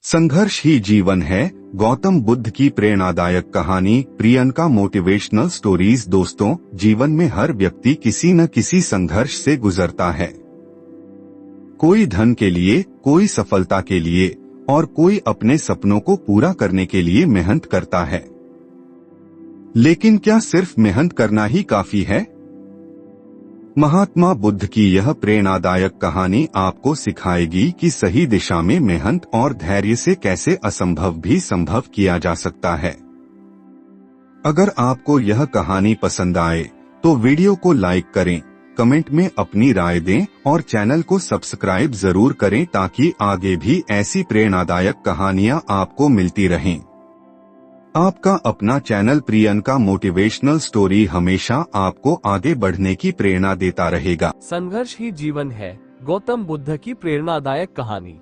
संघर्ष ही जीवन है। गौतम बुद्ध की प्रेरणादायक कहानी प्रियंका मोटिवेशनल स्टोरीज। दोस्तों, जीवन में हर व्यक्ति किसी न किसी संघर्ष से गुजरता है। कोई धन के लिए, कोई सफलता के लिए और कोई अपने सपनों को पूरा करने के लिए मेहनत करता है। लेकिन क्या सिर्फ मेहनत करना ही काफी है? महात्मा बुद्ध की यह प्रेरणादायक कहानी आपको सिखाएगी कि सही दिशा में मेहनत और धैर्य से कैसे असंभव भी संभव किया जा सकता है। अगर आपको यह कहानी पसंद आए तो वीडियो को लाइक करें, कमेंट में अपनी राय दें और चैनल को सब्सक्राइब जरूर करें ताकि आगे भी ऐसी प्रेरणादायक कहानियां आपको मिलती रहें। आपका अपना चैनल प्रियंका मोटिवेशनल स्टोरी हमेशा आपको आगे बढ़ने की प्रेरणा देता रहेगा। संघर्ष ही जीवन है। गौतम बुद्ध की प्रेरणादायक कहानी।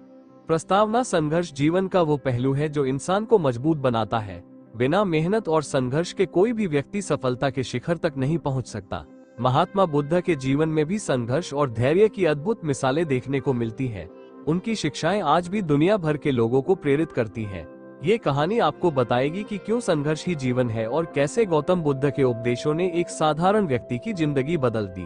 प्रस्तावना: संघर्ष जीवन का वो पहलू है जो इंसान को मजबूत बनाता है। बिना मेहनत और संघर्ष के कोई भी व्यक्ति सफलता के शिखर तक नहीं पहुंच सकता। महात्मा बुद्ध के जीवन में भी संघर्ष और धैर्य की अद्भुत मिसालें देखने को मिलती है। उनकी शिक्षाएं आज भी दुनिया भर के लोगों को प्रेरित करती है। ये कहानी आपको बताएगी कि क्यों संघर्ष ही जीवन है और कैसे गौतम बुद्ध के उपदेशों ने एक साधारण व्यक्ति की जिंदगी बदल दी।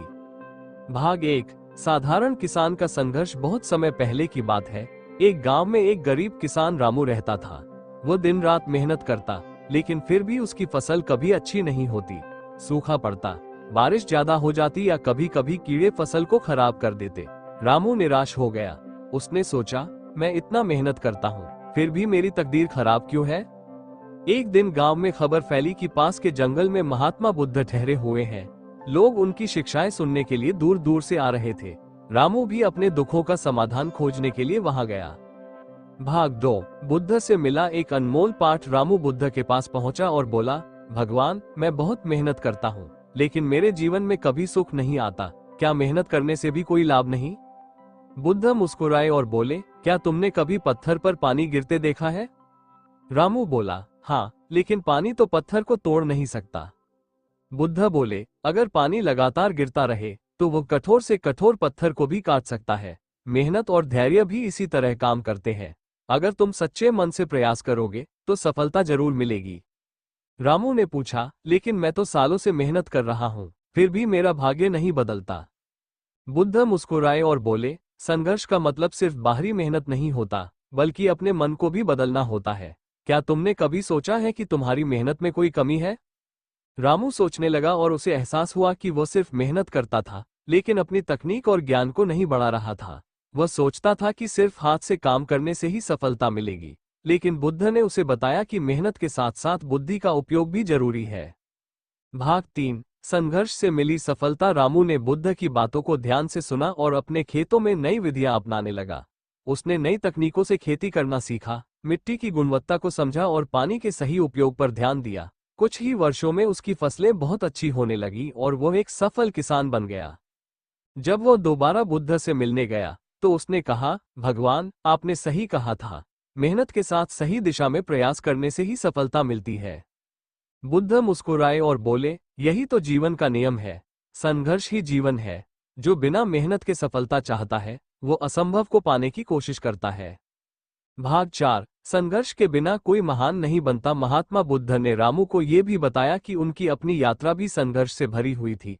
भाग 1। साधारण किसान का संघर्ष। बहुत समय पहले की बात है। एक गांव में एक गरीब किसान रामू रहता था। वो दिन रात मेहनत करता, लेकिन फिर भी उसकी फसल कभी अच्छी नहीं होती। सूखा पड़ता, बारिश ज्यादा हो जाती या कभी कभी कीड़े फसल को खराब कर देते। रामू निराश हो गया। उसने सोचा, मैं इतना मेहनत करता हूँ, फिर भी मेरी तकदीर खराब क्यों है? एक दिन गांव में खबर फैली कि पास के जंगल में महात्मा बुद्ध ठहरे हुए हैं। लोग उनकी शिक्षाएं सुनने के लिए दूर दूर से आ रहे थे। रामू भी अपने दुखों का समाधान खोजने के लिए वहां गया। भाग 2। बुद्ध से मिला। एक अनमोल पाठ। रामू बुद्ध के पास पहुंचा और बोला, भगवान, मैं बहुत मेहनत करता हूँ, लेकिन मेरे जीवन में कभी सुख नहीं आता। क्या मेहनत करने से भी कोई लाभ नहीं? बुद्ध मुस्कुराए और बोले, क्या तुमने कभी पत्थर पर पानी गिरते देखा है? रामू बोला, हाँ, लेकिन पानी तो पत्थर को तोड़ नहीं सकता। बुद्ध बोले, अगर पानी लगातार गिरता रहे तो वो कठोर से कठोर पत्थर को भी काट सकता है। मेहनत और धैर्य भी इसी तरह काम करते हैं। अगर तुम सच्चे मन से प्रयास करोगे तो सफलता जरूर मिलेगी। रामू ने पूछा, लेकिन मैं तो सालों से मेहनत कर रहा हूँ, फिर भी मेरा भाग्य नहीं बदलता। बुद्ध मुस्कुराए और बोले, संघर्ष का मतलब सिर्फ बाहरी मेहनत नहीं होता, बल्कि अपने मन को भी बदलना होता है। क्या तुमने कभी सोचा है कि तुम्हारी मेहनत में कोई कमी है? रामू सोचने लगा और उसे एहसास हुआ कि वो सिर्फ मेहनत करता था, लेकिन अपनी तकनीक और ज्ञान को नहीं बढ़ा रहा था। वह सोचता था कि सिर्फ हाथ से काम करने से ही सफलता मिलेगी, लेकिन बुद्ध ने उसे बताया कि मेहनत के साथ साथ बुद्धि का उपयोग भी जरूरी है। भाग 3। संघर्ष से मिली सफलता। रामू ने बुद्ध की बातों को ध्यान से सुना और अपने खेतों में नई विधियां अपनाने लगा। उसने नई तकनीकों से खेती करना सीखा, मिट्टी की गुणवत्ता को समझा और पानी के सही उपयोग पर ध्यान दिया। कुछ ही वर्षों में उसकी फसलें बहुत अच्छी होने लगी और वो एक सफल किसान बन गया। जब वो दोबारा बुद्ध से मिलने गया तो उसने कहा, भगवान, आपने सही कहा था, मेहनत के साथ सही दिशा में प्रयास करने से ही सफलता मिलती है। बुद्ध मुस्कुराए और बोले, यही तो जीवन का नियम है। संघर्ष ही जीवन है। जो बिना मेहनत के सफलता चाहता है वो असंभव को पाने की कोशिश करता है। भाग 4। संघर्ष के बिना कोई महान नहीं बनता। महात्मा बुद्ध ने रामू को ये भी बताया कि उनकी अपनी यात्रा भी संघर्ष से भरी हुई थी।